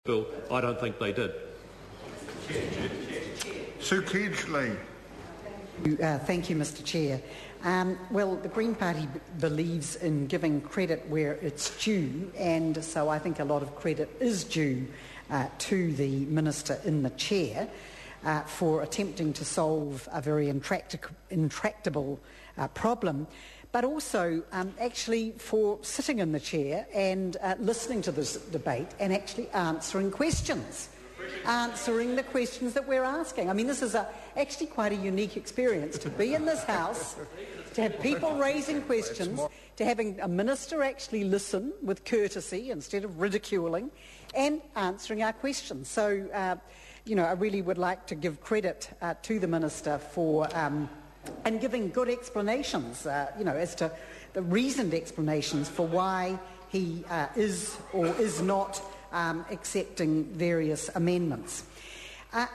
bill. I don't think they did. Sue Kedgley. Thank you, Mr Chair. Well, the Green Party believes in giving credit where it's due, and so I think a lot of credit is due to the Minister in the chair for attempting to solve a very intractable problem, but also actually for sitting in the chair and listening to this debate and actually answering questions. Answering the questions that we're asking. I mean, this is actually quite a unique experience to be in this House, to have people raising questions, to having a minister actually listen with courtesy instead of ridiculing, and answering our questions. So, I really would like to give credit to the minister for and giving good explanations, as to the reasoned explanations for why he is or is not accepting various amendments.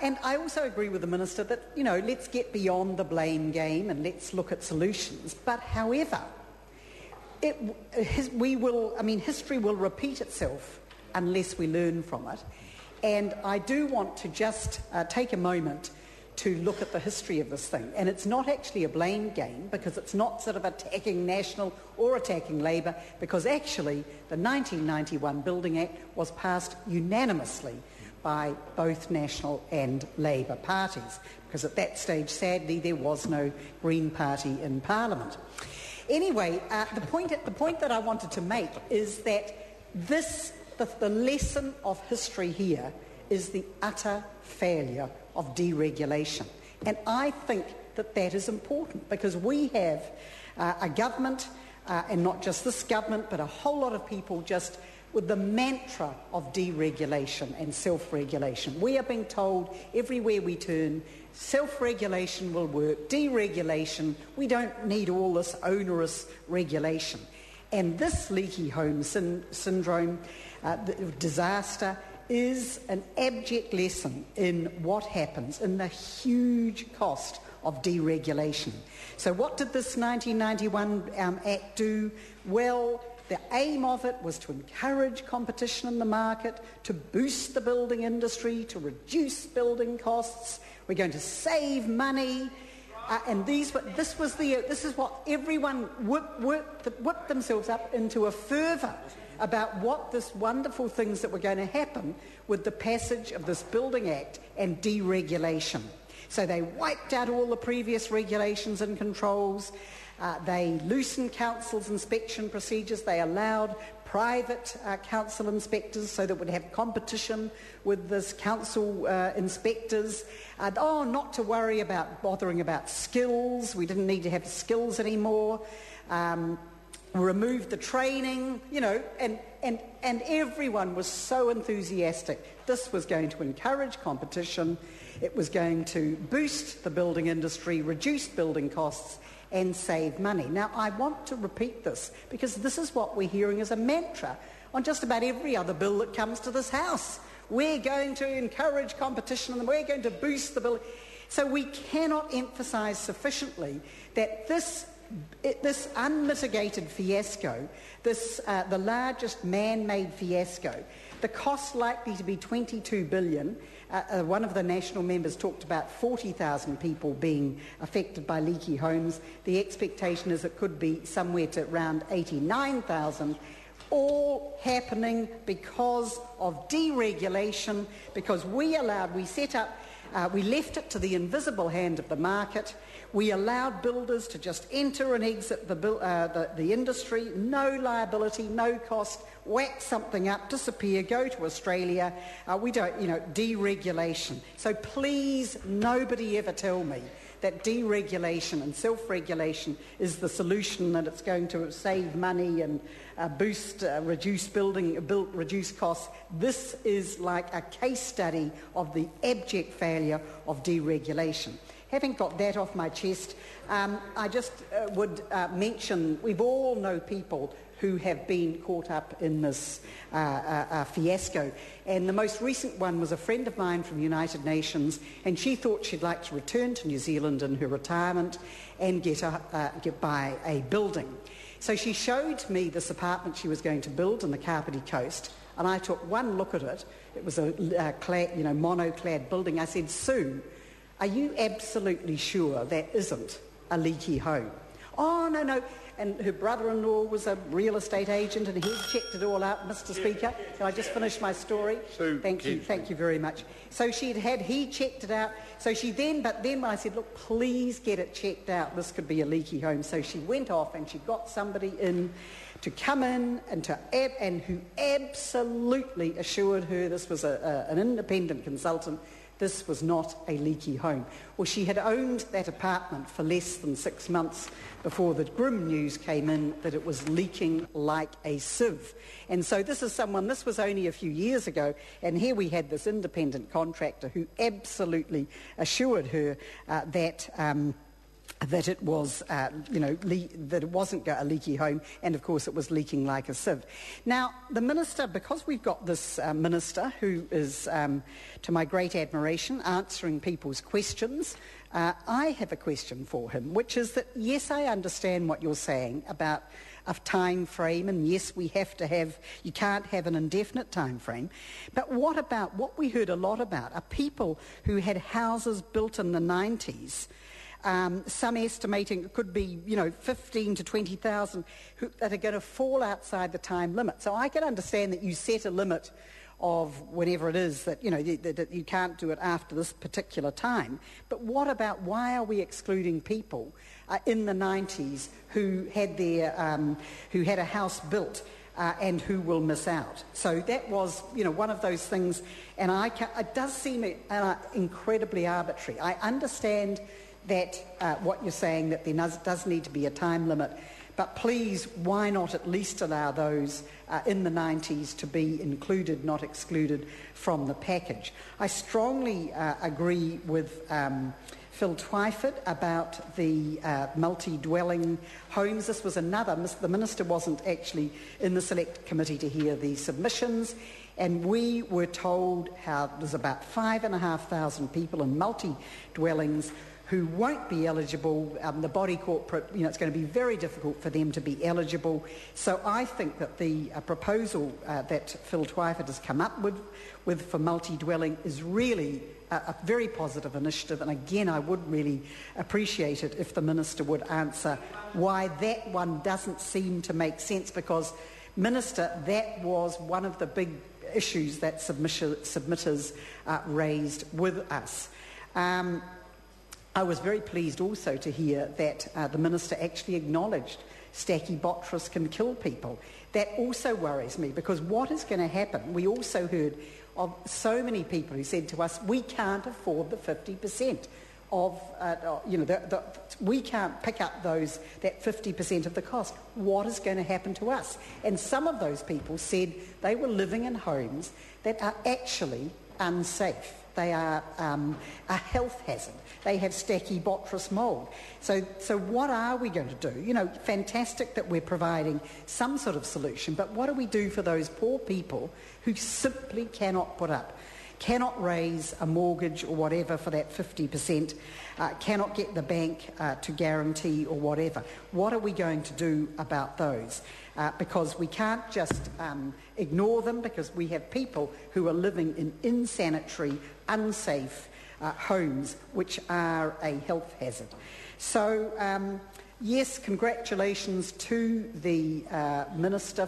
And I also agree with the Minister that, let's get beyond the blame game and let's look at solutions. But however, history will repeat itself unless we learn from it. And I do want to just take a moment to look at the history of this thing. And it's not actually a blame game, because it's not sort of attacking National or attacking Labour, because actually the 1991 Building Act was passed unanimously by both National and Labour parties, because at that stage, sadly, there was no Green Party in Parliament. Anyway, the point that I wanted to make is that the lesson of history here is the utter failure of deregulation. And I think that is important, because we have a government, and not just this government, but a whole lot of people just with the mantra of deregulation and self-regulation. We are being told everywhere we turn, self-regulation will work, deregulation, we don't need all this onerous regulation. And this leaky home syndrome disaster is an abject lesson in what happens, in the huge cost of deregulation. So what did this 1991 Act do? Well, the aim of it was to encourage competition in the market, to boost the building industry, to reduce building costs. We're going to save money. And this is what everyone whipped themselves up into a fervour about what this wonderful things that were going to happen with the passage of this Building Act and deregulation. So they wiped out all the previous regulations and controls. They loosened council's inspection procedures. They allowed private council inspectors so that we'd have competition with this council inspectors. Not to worry about bothering about skills. We didn't need to have skills anymore. Removed the training, and everyone was so enthusiastic. This was going to encourage competition. It was going to boost the building industry, reduce building costs, and save money. Now, I want to repeat this, because this is what we're hearing as a mantra on just about every other bill that comes to this House. We're going to encourage competition and we're going to boost the building. So we cannot emphasise sufficiently that this unmitigated fiasco, the largest man-made fiasco, the cost likely to be $22 billion. One of the national members talked about 40,000 people being affected by leaky homes. The expectation is it could be somewhere to around 89,000, all happening because of deregulation, because we left it to the invisible hand of the market. We allowed builders to just enter and exit the industry, no liability, no cost, whack something up, disappear, go to Australia. Deregulation. So please, nobody ever tell me that deregulation and self-regulation is the solution, that it's going to save money and reduce costs. This is like a case study of the abject failure of deregulation. Having got that off my chest, I just would mention we all know people who have been caught up in this fiasco. And the most recent one was a friend of mine from the United Nations, and she thought she'd like to return to New Zealand in her retirement and buy a building. So she showed me this apartment she was going to build on the Kapiti coast. and I took one look at it. It was a monoclad building. I said, Sue, are you absolutely sure that isn't a leaky home? Oh, no. And her brother-in-law was a real estate agent, and he checked it all out, Mr. Speaker. Can I just finish my story? Sue, thank you very much. So he checked it out. So but then when I said, look, please get it checked out, this could be a leaky home. So she went off and she got somebody in to come in and who absolutely assured her, this was an independent consultant, this was not a leaky home. Well, she had owned that apartment for less than 6 months before the grim news came in that it was leaking like a sieve. And so this was only a few years ago, and here we had this independent contractor who absolutely assured her that it was, that it wasn't a leaky home, and of course it was leaking like a sieve. Now, the minister, because we've got this minister who is, to my great admiration, answering people's questions, I have a question for him, which is that, yes, I understand what you're saying about a time frame, and yes, you can't have an indefinite time frame, but what we heard a lot about are people who had houses built in the 90s, some estimating it could be, 15 to 20,000 that are going to fall outside the time limit. So I can understand that you set a limit of whenever it is that, that you can't do it after this particular time. But why are we excluding people in the 90s who had a house built and who will miss out? So that was, one of those things, and it does seem incredibly arbitrary. I understand that what you're saying, that there does need to be a time limit, but please, why not at least allow those in the 90s to be included, not excluded from the package? I strongly agree with Phil Twyford about the multi-dwelling homes. This was the Minister wasn't actually in the Select Committee to hear the submissions, and we were told how there's about 5,500 people in multi-dwellings who won't be eligible. The body corporate, it's going to be very difficult for them to be eligible. So I think that the proposal that Phil Twyford has come up with for multi-dwelling is really a very positive initiative. And again, I would really appreciate it if the Minister would answer why that one doesn't seem to make sense, because, Minister, that was one of the big issues that submitters raised with us. I was very pleased also to hear that the Minister actually acknowledged Stachybotrys can kill people. That also worries me, because what is going to happen? We also heard of so many people who said to us, we can't afford the 50% of, we can't pick up that 50% of the cost. What is going to happen to us? And some of those people said they were living in homes that are actually unsafe. They are a health hazard. They have Stachybotrys mould. So what are we going to do? Fantastic that we're providing some sort of solution, but what do we do for those poor people who simply cannot raise a mortgage or whatever for that 50%, cannot get the bank to guarantee or whatever? What are we going to do about those? Because we can't just ignore them, because we have people who are living in insanitary, unsafe homes which are a health hazard. So, yes, congratulations to the Minister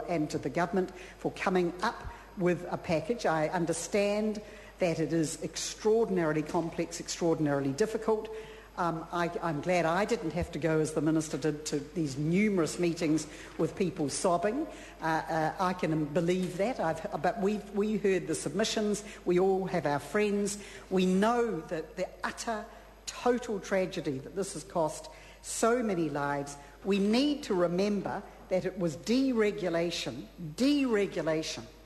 and to the Government for coming up with a package. I understand that it is extraordinarily complex, extraordinarily difficult. I'm glad I didn't have to go, as the Minister did, to these numerous meetings with people sobbing. I can believe that. But we heard the submissions. We all have our friends. We know that the utter, total tragedy that this has cost so many lives. We need to remember that it was deregulation,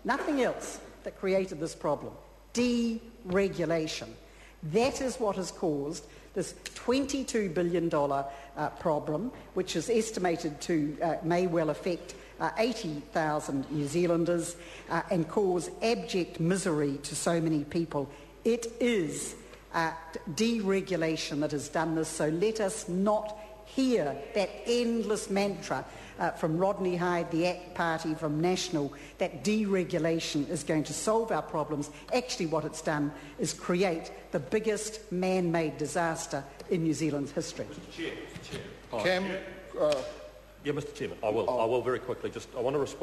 nothing else, that created this problem. Deregulation. That is what has caused this $22 billion problem, which is estimated to may well affect 80,000 New Zealanders and cause abject misery to so many people. It is deregulation that has done this, so let us not hear that endless mantra from Rodney Hyde, the ACT Party, from National, that deregulation is going to solve our problems. Actually, what it's done is create the biggest man-made disaster in New Zealand's history. Mr. Chair. Yeah, Mr. Chairman, I will very quickly. I want to respond.